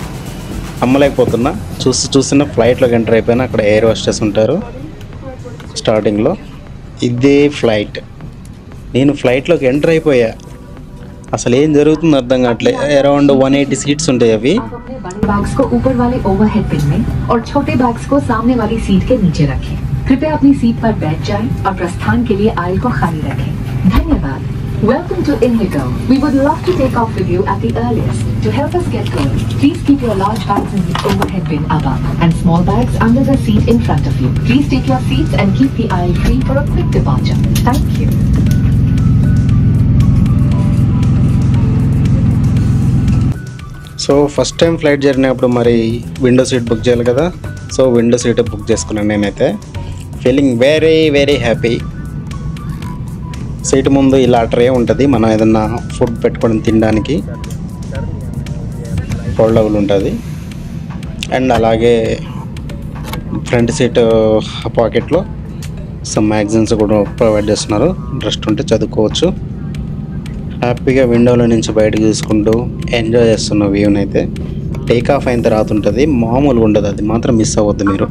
A: నమ్మలేకపోతున్నా, చూస్తున్న ఫ్లైట్లోకి ఎంటర్ అయిపోయినా. అక్కడ ఎయిర్ హోస్టెస్ ఉంటారు స్టార్టింగ్లో. ఇదే ఫ్లైట్. నేను ఫ్లైట్లోకి ఎంటర్ అయిపోయా. అసలు ఏం జరుగుతుందో అర్థం కావట్లే. అరౌండ్ 180 సీట్స్ ఉంటాయి అవి.
B: बैग्स को ऊपर वाले ओवरहेड बिन में और छोटे बैग्स को सामने वाली सीट के नीचे रखें। कृपया अपनी सीट पर बैठ जाएं और प्रस्थान के लिए आयल को खाली रखें। धन्यवाद। Welcome to Indigo. We would love to take off with you at the earliest. To help us get going, please keep your large bags in the overhead bin above and small bags under the seat in front of you. Please take your seats and keep the aisle free for a quick departure. Thank you.
A: So first time flight journey అప్పుడు మరి window seat book చేయాలి కదా. So window seat book చేసుకున్నాను నేనైతే. Feeling very very happy. Seat ముందు ఇలా tray ఉంటుంది, మనం ఏదన్నా ఫుడ్ పెట్టుకొని తినడానికి ఫోల్డబుల్ ఉంటుంది. అండ్ అలాగే ఫ్రంట్ సీట్ పాకెట్లో సమ్ మ్యాగజైన్స్ కూడా ప్రొవైడ్ చేస్తున్నారు. ఇంట్రెస్ట్ ఉంటే చదువుకోవచ్చు. హ్యాపీగా విండోలో నుంచి బయటకు చూసుకుంటూ ఎంజాయ్ చేస్తున్న వ్యూని అయితే. టేక్ ఆఫ్ అయిన తర్వాత ఉంటుంది, మామూలుగా ఉండదు, అది మాత్రం మిస్ అవ్వద్దు మీరు.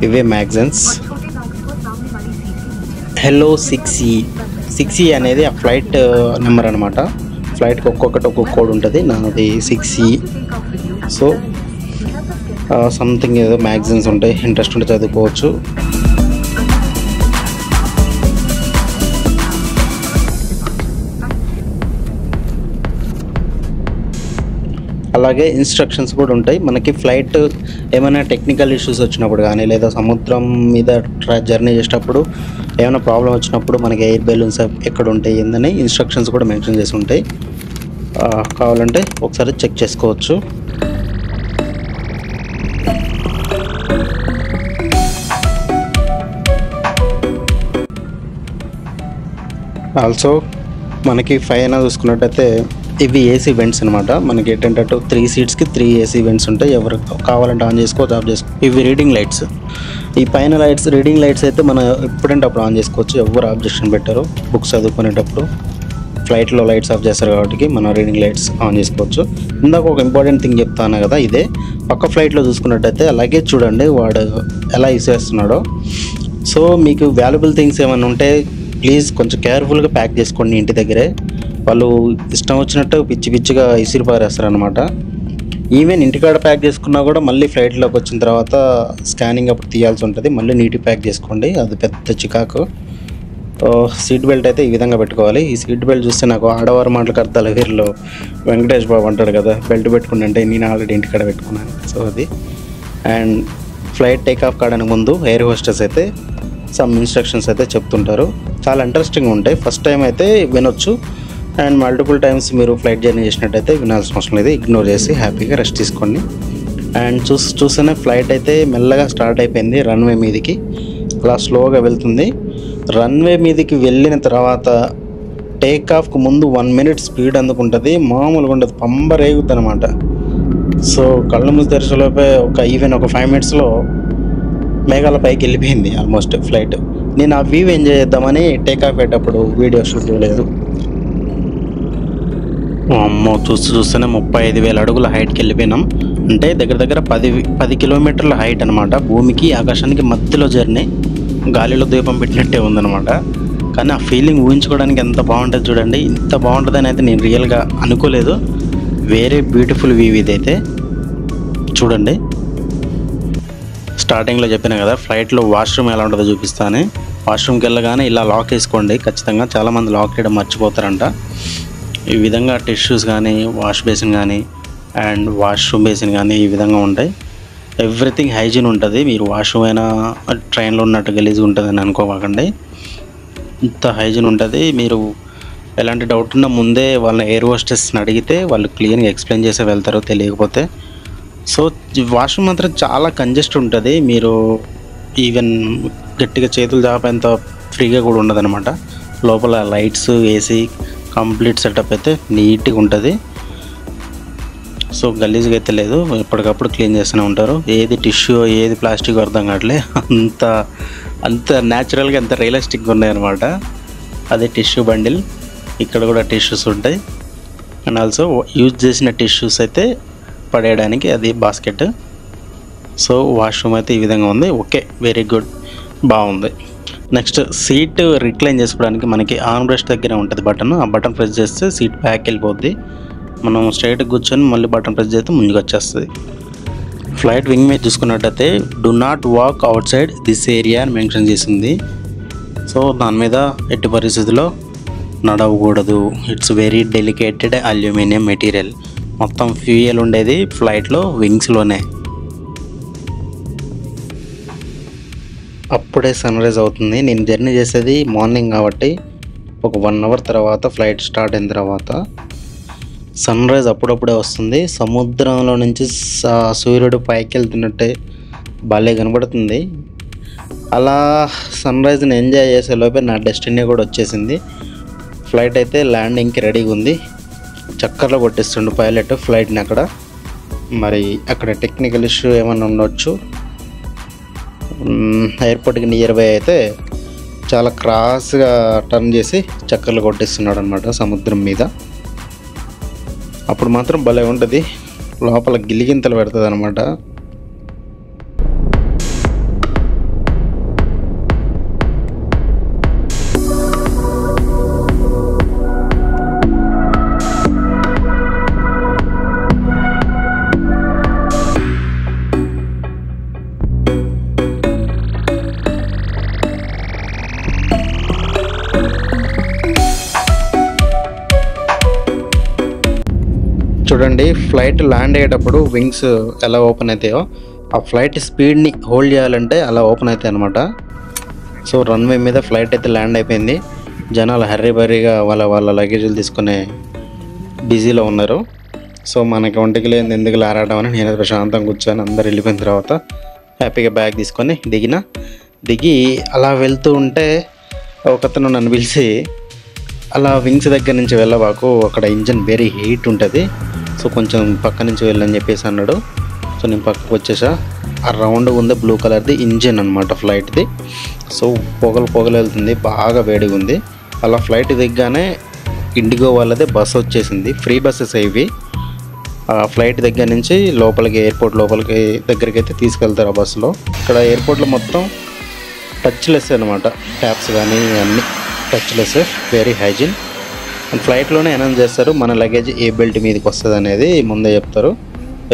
A: ఇవే మ్యాగజైన్స్. హెలో 6E అనేది ఆ ఫ్లైట్ నెంబర్ అనమాట. ఫ్లైట్కి ఒక్కొక్కటి ఒక్కొక్క కోడ్ ఉంటుంది. నాది 6E. సో సంథింగ్ ఏదో మ్యాగజైన్స్ ఉంటాయి, ఇంట్రెస్ట్ ఉంటే చదువుకోవచ్చు. అలాగే ఇన్స్ట్రక్షన్స్ కూడా ఉంటాయి మనకి. ఫ్లైట్ ఏమైనా టెక్నికల్ ఇష్యూస్ వచ్చినప్పుడు కానీ, లేదా సముద్రం మీద జర్నీ చేసేటప్పుడు ఏమైనా ప్రాబ్లం వచ్చినప్పుడు మనకి ఎయిర్ బెలూన్స్ ఎక్కడ ఉంటాయి ఏందని ఇన్స్ట్రక్షన్స్ కూడా మెన్షన్ చేసి ఉంటాయి. కావాలంటే ఒకసారి చెక్ చేసుకోవచ్చు. ఆల్సో మనకి పైన చూసుకున్నట్టయితే ఇవి ఏసీ వెంట్స్ అనమాట. మనకి ఏంటంటే 3 సీట్స్కి 3 ఏసీ వెంట్స్ ఉంటాయి. ఎవరు కావాలంటే ఆన్ చేసుకోవచ్చు, ఆఫ్ చేసుకోవచ్చు. ఇవి రీడింగ్ లైట్స్. ఈ పైన లైట్స్ రీడింగ్ లైట్స్ అయితే మనం ఎప్పుడంటే అప్పుడు ఆన్ చేసుకోవచ్చు, ఎవరు ఆబ్జెక్షన్ పెట్టారు. బుక్స్ చదువుకునేటప్పుడు ఫ్లైట్లో లైట్స్ ఆఫ్ చేస్తారు కాబట్టి మనం రీడింగ్ లైట్స్ ఆన్ చేసుకోవచ్చు. ఇందాక ఒక ఇంపార్టెంట్ థింగ్ చెప్తాను కదా, ఇదే పక్క ఫ్లైట్లో చూసుకున్నట్టయితే అలాగే చూడండి వాడు ఎలా యూస్ చేస్తున్నాడో. సో మీకు వాల్యుబుల్ థింగ్స్ ఏమైనా ఉంటే ప్లీజ్ కొంచెం కేర్ఫుల్గా ప్యాక్ చేసుకోండి ఇంటి దగ్గరే. వాళ్ళు ఇష్టం వచ్చినట్టు పిచ్చి పిచ్చిగా ఇసిరి పారేస్తారు అనమాట. ఈవెన్ ఇంటికాడ ప్యాక్ చేసుకున్నా కూడా మళ్ళీ ఫ్లైట్లోకి వచ్చిన తర్వాత స్కానింగ్ అప్పుడు తీయాల్సి ఉంటుంది. మళ్ళీ నీట్గా ప్యాక్ చేసుకోండి, అది పెద్ద చికాకు. సీట్ బెల్ట్ అయితే ఈ విధంగా పెట్టుకోవాలి. ఈ సీట్ బెల్ట్ చూస్తే నాకు ఆడవారు మాటలకు అర్థాలు వీరిలో వెంకటేష్ బాబు అంటాడు కదా, బెల్ట్ పెట్టుకుని అంటే నేను ఆల్రెడీ ఇంటికాడ పెట్టుకున్నాను. సో అది. అండ్ ఫ్లైట్ టేక్ ఆఫ్ కావడానికి ముందు ఎయిర్ హోస్టెస్ అయితే సమ్ ఇన్స్ట్రక్షన్స్ అయితే చెప్తుంటారు. చాలా ఇంట్రెస్టింగ్ ఉంటాయి. ఫస్ట్ టైం అయితే వినొచ్చు, అండ్ మల్టిపుల్ టైమ్స్ మీరు ఫ్లైట్ జర్నీ చేసినట్టయితే వినాల్సిన అవసరం లేదు. ఇగ్నోర్ చేసి హ్యాపీగా రెస్ట్ తీసుకోండి. అండ్ చూస్తూనే ఫ్లైట్ అయితే మెల్లగా స్టార్ట్ అయిపోయింది రన్వే మీదకి. అలా స్లోగా వెళ్తుంది. రన్వే మీదకి వెళ్ళిన తర్వాత టేక్ ఆఫ్కు ముందు 1 minute స్పీడ్ అందుకుంటుంది. మామూలుగా ఉండదు, పంబ రేగుద్ది అనమాట. సో కళ్ళు మూసి తెరిచేలోపే ఈవెన్ ఒక 5 minutesలో మేఘాల పైకి వెళ్ళిపోయింది ఆల్మోస్ట్ ఫ్లైట్. నేను ఆ వ్యూ ఎంజాయ్ చేద్దామని టేక్ ఆఫ్ అయ్యేటప్పుడు వీడియో షూట్ చేయలేదు. అమ్మో, చూస్తూనే 35,000 అడుగుల హైట్కి వెళ్ళిపోయినాం. అంటే దగ్గర దగ్గర 10 kilometerల హైట్ అనమాట. భూమికి ఆకాశానికి మధ్యలో జర్నీ, గాలిలో దీపం పెట్టినట్టే ఉందన్నమాట. కానీ ఆ ఫీలింగ్ ఊహించుకోవడానికి ఎంత బాగుంటుంది చూడండి. ఇంత బాగుంటుందని అయితే నేను రియల్గా అనుకోలేదు. వేరే బ్యూటిఫుల్ వ్యూ ఇదైతే చూడండి. స్టార్టింగ్లో చెప్పిన కదా ఫ్లైట్లో వాష్రూమ్ ఎలా ఉంటుందో చూపిస్తాను. వాష్రూమ్కి వెళ్ళగానే ఇలా లాక్ వేసుకోండి ఖచ్చితంగా. చాలామంది లాక్ చేయడం మర్చిపోతారంట. ఈ విధంగా టిష్యూస్ కానీ, వాష్ బేసిన్ కానీ అండ్ వాష్రూమ్ బేసిన్ కానీ ఈ విధంగా ఉంటాయి. ఎవ్రీథింగ్ హైజీన్ ఉంటుంది. మీరు వాష్రూమ్ అయినా ట్రైన్లో ఉన్నట్టు గలీజ్గా ఉంటుందని అనుకోకండి, ఇంత హైజీన్ ఉంటుంది. మీరు ఎలాంటి డౌట్ ఉన్నా ముందే వాళ్ళ ఎయిర్ హోస్టెస్ని అడిగితే వాళ్ళు క్లియర్గా ఎక్స్ప్లెయిన్ చేసి వెళ్తారు తెలియకపోతే. సో వాష్రూమ్ మాత్రం చాలా కంజెస్ట్ ఉంటుంది. మీరు ఈవెన్ గట్టిగా చేతులు చాపేంత ఫ్రీగా కూడా ఉండదన్నమాట. లోపల లైట్స్, ఏసీ, కంప్లీట్ సెటప్ అయితే నీట్గా ఉంటుంది. సో గలీజ్గా అయితే లేదు, ఎప్పటికప్పుడు క్లీన్ చేస్తూనే ఉంటారు. ఏది టిష్యూ ఏది ప్లాస్టిక్ అర్థం కావట్లే, అంత న్యాచురల్గా అంత రియలిస్టిక్గా ఉన్నాయన్నమాట. అదే టిష్యూ బండిల్. ఇక్కడ కూడా టిష్యూస్ ఉంటాయి. అండ్ ఆల్సో యూజ్ చేసిన టిష్యూస్ అయితే పడేయడానికి అది బాస్కెట్. సో వాష్రూమ్ అయితే ఈ విధంగా ఉంది. ఓకే, వెరీ గుడ్, బాగుంది. నెక్స్ట్ సీట్ రిక్లైన్ చేసుకోవడానికి మనకి ఆర్మ్ రెస్ట్ దగ్గర ఉంటుంది బటన్. ఆ బటన్ ప్రెస్ చేస్తే సీట్ బ్యాక్ వెళ్ళిపోద్ది. మనం స్ట్రైట్గా కూర్చొని మళ్ళీ బటన్ ప్రెస్ చేస్తే ముందుకు వచ్చేస్తుంది. ఫ్లైట్ వింగ్ మీద చూసుకున్నట్టయితే do not walk outside this area అని మెన్షన్ చేసింది. సో దాని మీద ఎట్టి పరిస్థితుల్లో నడవకూడదు. It's very delicated aluminium material. మొత్తం ఫ్యూయల్ ఉండేది ఫ్లైట్లో వింగ్స్లోనే. అప్పుడే సన్ రైజ్ అవుతుంది. నేను జర్నీ చేసేది మార్నింగ్ కాబట్టి ఒక 1 hour తర్వాత ఫ్లైట్ స్టార్ట్ అయిన తర్వాత సన్ రైజ్ అప్పుడప్పుడే వస్తుంది. సముద్రంలో నుంచి సూర్యుడు పైకి వెళ్తున్నట్టే భలే కనబడుతుంది. అలా సన్ రైజ్ని ఎంజాయ్ చేసే లోపే నా డెస్టినీ కూడా వచ్చేసింది. ఫ్లైట్ అయితే ల్యాండింగ్కి రెడీగా ఉంది. చక్కర్లో కొట్టిస్తుండు పైలట్ ఫ్లైట్ని అక్కడ. మరి అక్కడ టెక్నికల్ ఇష్యూ ఏమన్నా ఉండొచ్చు. ఎయిర్పోర్ట్కి నియర్ బై అయితే చాలా క్రాస్గా టర్న్ చేసి చక్కర్లు కొట్టిస్తున్నాడు అనమాట సముద్రం మీద. అప్పుడు మాత్రం భలే ఉంటుంది, లోపల గిలిగింతలు పెడుతుంది అనమాట. చూడండి, ఫ్లైట్ ల్యాండ్ అయ్యేటప్పుడు వింగ్స్ ఎలా ఓపెన్ అవుతాయో ఆ ఫ్లైట్ స్పీడ్ని హోల్డ్ చేయాలంటే అలా ఓపెన్ అవుతాయి అనమాట. సో రన్వే మీద ఫ్లైట్ అయితే ల్యాండ్ అయిపోయింది. జనాలు హర్రీబరీగా వాళ్ళ లగేజీలు తీసుకునే బిజీలో ఉన్నారు. సో మనకి ఒంటికి లేని ఎందుకు లారాడడం అని నేను ప్రశాంతంగా కూర్చొని అందరు వెళ్ళిపోయిన తర్వాత హ్యాపీగా బ్యాగ్ తీసుకొని దిగి అలా వెళ్తూ ఉంటే ఒకతను నన్ను పిలిచి, అలా వింగ్స్ దగ్గర నుంచి వెళ్ళబాకు, అక్కడ ఇంజన్ వెరీ హీట్ ఉంటుంది, సో కొంచెం పక్క నుంచి వెళ్ళని చెప్పేసి అన్నాడు. సో నేను పక్కకు వచ్చేసా. ఆ రౌండ్ ఉంది బ్లూ కలర్ది ఇంజిన్ అనమాట ఫ్లైట్ది. సో పొగలు వెళ్తుంది, బాగా వేడిగా ఉంది. అలా ఫ్లైట్ దిగ్గానే ఇండిగో వాళ్ళదే బస్సు వచ్చేసింది. ఫ్రీ బస్సెస్ ఇవి. ఆ ఫ్లైట్ దగ్గర నుంచి ఎయిర్పోర్ట్ లోపలికి దగ్గరికి అయితే తీసుకెళ్తారు ఆ బస్సులో. ఇక్కడ ఎయిర్పోర్ట్లో మొత్తం టచ్లెస్ అనమాట, ట్యాప్స్ కానీ అన్నీ టచ్లెస్, వెరీ హైజీన్. అండ్ ఫ్లైట్లోనే అనౌన్స్ చేస్తారు మన లగేజ్ ఏ బెల్ట్ మీదకి వస్తుంది అనేది ముందే చెప్తారు.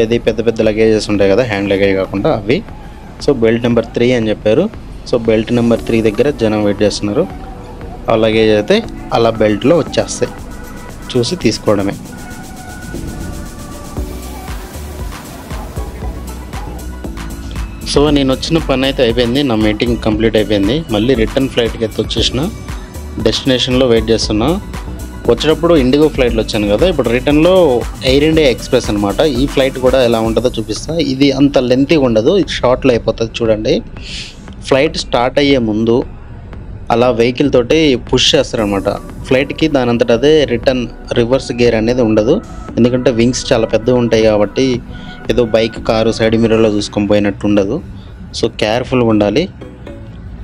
A: ఇది పెద్ద లగేజెస్ ఉంటాయి కదా, హ్యాండ్ లగేజ్ కాకుండా అవి. సో బెల్ట్ నెంబర్ 3 అని చెప్పారు. సో బెల్ట్ నెంబర్ 3 దగ్గర జనం వెయిట్ చేస్తున్నారు. ఆ లగేజ్ అయితే అలా బెల్ట్లో వచ్చేస్తాయి, చూసి తీసుకోవడమే. సో నేను వచ్చిన పని అయితే అయిపోయింది, నా మీటింగ్ కంప్లీట్ అయిపోయింది. మళ్ళీ రిటర్న్ ఫ్లైట్కి అయితే వచ్చేసిన, డెస్టినేషన్లో వెయిట్ చేస్తున్నా. వచ్చేటప్పుడు ఇండిగో ఫ్లైట్లో వచ్చాను కదా, ఇప్పుడు రిటర్న్లో ఎయిర్ ఇండియా ఎక్స్ప్రెస్ అనమాట. ఈ ఫ్లైట్ కూడా ఎలా ఉంటుందో చూపిస్తా. ఇది అంత లెంతీగా ఉండదు, ఇది షార్ట్లో అయిపోతుంది. చూడండి, ఫ్లైట్ స్టార్ట్ అయ్యే ముందు అలా వెహికల్ తోటి పుష్ చేస్తారనమాట ఫ్లైట్కి. దాని అంతటా అదే రివర్స్ గేర్ అనేది ఉండదు, ఎందుకంటే వింగ్స్ చాలా పెద్దగా ఉంటాయి కాబట్టి ఏదో బైక్, కారు సైడ్ మిర్రర్లో చూసుకొని పోయినట్టు ఉండదు. సో కేర్ఫుల్గా ఉండాలి.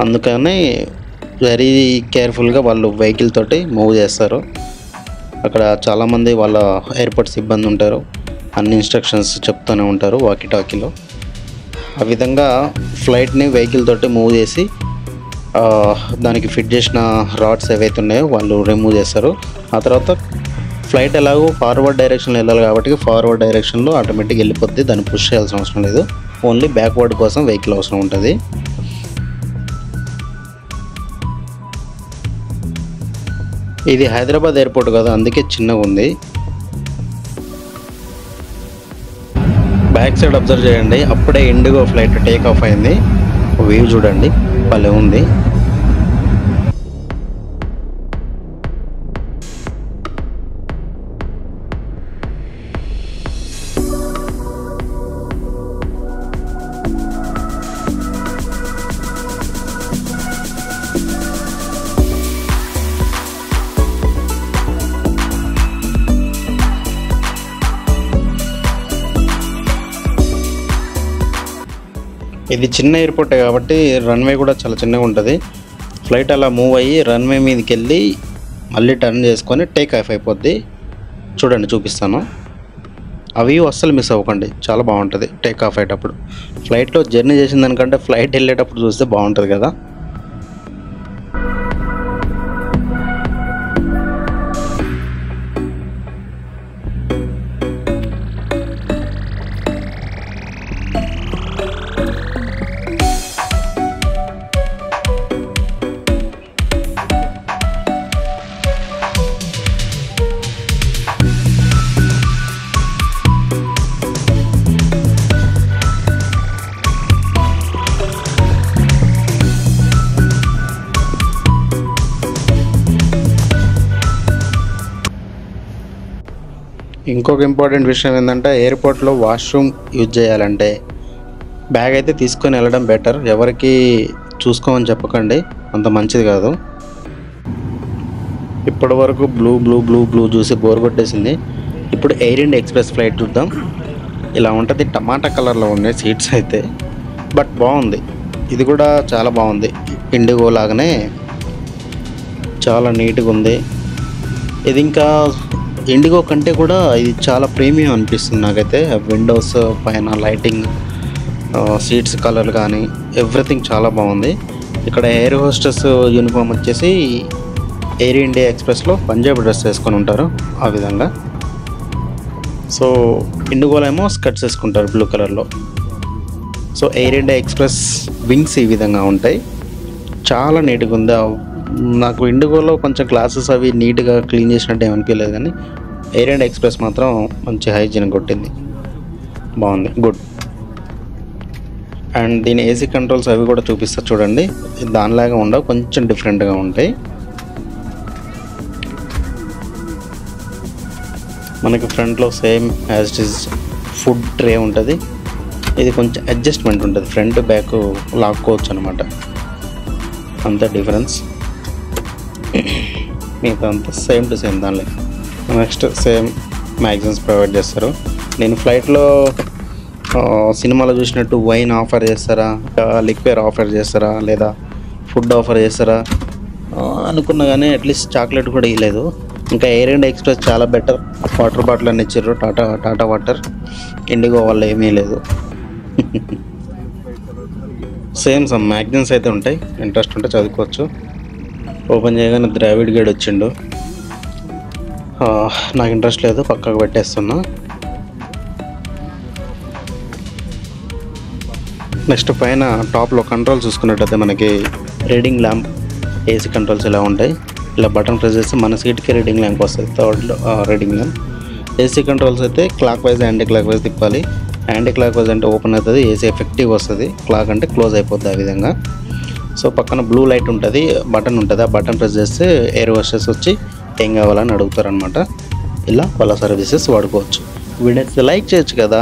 A: అందుకని వెరీ కేర్ఫుల్గా వాళ్ళు వెహికల్ తోటి మూవ్ చేస్తారు. అక్కడ చాలామంది వాళ్ళ ఎయిర్పోర్ట్ సిబ్బంది ఉంటారు, అన్ని ఇన్స్ట్రక్షన్స్ చెప్తూనే ఉంటారు వాకీ టాకీలో. ఆ విధంగా ఫ్లైట్ని వెహికల్ తోటి మూవ్ చేసి దానికి ఫిట్ చేసిన రాడ్స్ ఏవైతే ఉన్నాయో వాళ్ళు రిమూవ్ చేస్తారు. ఆ తర్వాత ఫ్లైట్ ఎలాగో ఫార్వర్డ్ డైరెక్షన్లో వెళ్ళాలి కాబట్టి ఫార్వర్డ్ డైరెక్షన్లో ఆటోమేటిక్గా వెళ్ళిపోద్ది, దాన్ని పుష్ చేయాల్సిన అవసరం లేదు. ఓన్లీ బ్యాక్వర్డ్ కోసం వెహికల్ అవసరం ఉంటుంది. ఇది హైదరాబాద్ ఎయిర్పోర్ట్ కదా, అందుకే చిన్నగా ఉంది. బ్యాక్ సైడ్ అబ్జర్వ్ చేయండి, అప్పుడే ఇండిగో ఫ్లైట్ టేక్ ఆఫ్ అయింది. వ్యూ చూడండి, భలే ఉంది. ఇది చిన్న ఎయిర్పోర్టే కాబట్టి రన్వే కూడా చాలా చిన్నగా ఉంటుంది. ఫ్లైట్ అలా మూవ్ అయ్యి రన్వే మీదకి వెళ్ళి మళ్ళీ టర్న్ చేసుకొని టేక్ ఆఫ్ అయిపోద్ది. చూడండి, చూపిస్తాను. అవి అస్సలు మిస్ అవ్వకండి, చాలా బాగుంటుంది టేక్ ఆఫ్ అయ్యేటప్పుడు. ఫ్లైట్లో జర్నీ చేసిన దానికంటే ఫ్లైట్ వెళ్ళేటప్పుడు చూస్తే బాగుంటుంది కదా. ఇంకొక ఇంపార్టెంట్ విషయం ఏంటంటే ఎయిర్పోర్ట్లో వాష్రూమ్ యూజ్ చేయాలంటే బ్యాగ్ అయితే తీసుకొని వెళ్ళడం బెటర్. ఎవరికి చూసుకోమని చెప్పకండి, అంత మంచిది కాదు. ఇప్పటి వరకు బ్లూ బ్లూ బ్లూ బ్లూ చూసి బోర్ కొట్టేసింది. ఇప్పుడు ఎయిర్ ఇండియా ఎక్స్ప్రెస్ ఫ్లైట్ చూద్దాం. ఇలా ఉంటుంది, టమాటా కలర్లో ఉన్నాయి సీట్స్ అయితే, బట్ బాగుంది. ఇది కూడా చాలా బాగుంది, ఇండిగో లాగానే చాలా నీట్గా ఉంది. ఇది ఇంకా ఇండిగో కంటే కూడా ఇది చాలా ప్రీమియం అనిపిస్తుంది నాకైతే. విండోస్ పైన లైటింగ్, సీట్స్ కలర్ కానీ ఎవ్రీథింగ్ చాలా బాగుంది. ఇక్కడ ఎయిర్ హోస్టెస్ యూనిఫామ్ వచ్చేసి ఎయిర్ ఇండియా ఎక్స్ప్రెస్లో పంజాబీ డ్రెస్ వేసుకొని ఉంటారు ఆ విధంగా. సో ఇండిగోలో ఏమో స్కర్ట్స్ వేసుకుంటారు బ్లూ కలర్లో. So air India express wings ఈ విధంగా ఉంటాయి, చాలా నీట్గా ఉంది. నాకు ఇండిగోలో కొంచెం గ్లాసెస్ అవి నీట్గా క్లీన్ చేసినట్టు ఏమనిపించలేదు, కానీ ఎయిర్ ఇండియా ఎక్స్ప్రెస్ మాత్రం మంచి హైజీన్ కొట్టింది, బాగుంది, గుడ్. అండ్ దీని ఏసీ కంట్రోల్స్ అవి కూడా చూపిస్తా చూడండి. దానిలాగా ఉండవు, కొంచెం డిఫరెంట్గా ఉంటాయి. మనకి ఫ్రంట్లో same as it is food tray ఉంటుంది. ఇది కొంచెం అడ్జస్ట్మెంట్ ఉంటుంది, ఫ్రంట్ బ్యాక్ లాక్కోవచ్చు అనమాట, అంతే డిఫరెన్స్. మిగతా అంతా సేమ్ టు సేమ్ దానిలో. నెక్స్ట్ సేమ్ మ్యాగజైన్స్ ప్రొవైడ్ చేస్తారు. నేను ఫ్లైట్లో సినిమాలో చూసినట్టు వైన్ ఆఫర్ చేస్తారా, లిక్వేర్ ఆఫర్ చేస్తారా, లేదా ఫుడ్ ఆఫర్ చేస్తారా అనుకున్నా, కానీ అట్లీస్ట్ చాక్లెట్ కూడా ఇవ్వలేదు. ఇంకా ఎయిర్ ఇండియా ఎక్స్ప్రెస్ చాలా బెటర్, వాటర్ బాటిల్ అని ఇచ్చారు, టాటా వాటర్. ఇండిగో వల్ల ఏమీ లేదు. సేమ్ సమ్ మ్యాగజైన్స్ అయితే ఉంటాయి, ఇంట్రెస్ట్ ఉంటే చదువుకోవచ్చు. ఓపెన్ చేయగానే ద్రావిడ్ గైడ్ వచ్చిండు, నాకు ఇంట్రెస్ట్ లేదు, పక్కకు పెట్టేస్తున్నా. నెక్స్ట్ పైన టాప్లో కంట్రోల్ చూసుకున్నట్టయితే మనకి రీడింగ్ ల్యాంప్, ఏసీ కంట్రోల్స్ ఇలా ఉంటాయి. ఇలా బటన్ ప్రెస్ చేస్తే మన సీట్కి రీడింగ్ ల్యాంప్ వస్తుంది, థర్డ్లో రీడింగ్ ల్యాంప్. ఏసీ కంట్రోల్స్ అయితే clock wise, anti clock wise తిప్పాలి. యాంటీ క్లాక్ వైజ్ అంటే ఓపెన్ అవుతుంది, ఏసీ ఎఫెక్టివ్ వస్తుంది, క్లాక్ అంటే క్లోజ్ అయిపోద్ది ఆ విధంగా. సో పక్కన బ్లూ లైట్ ఉంటుంది, బటన్ ఉంటుంది, ఆ బటన్ ప్రెస్ చేస్తే ఎయిర్ హోస్టెస్ వచ్చి ఏం కావాలని అడుగుతారనమాట. ఇలా వాళ్ళ సర్వీసెస్ వాడుకోవచ్చు. వీడియోస్ లైక్ చేయొచ్చు కదా.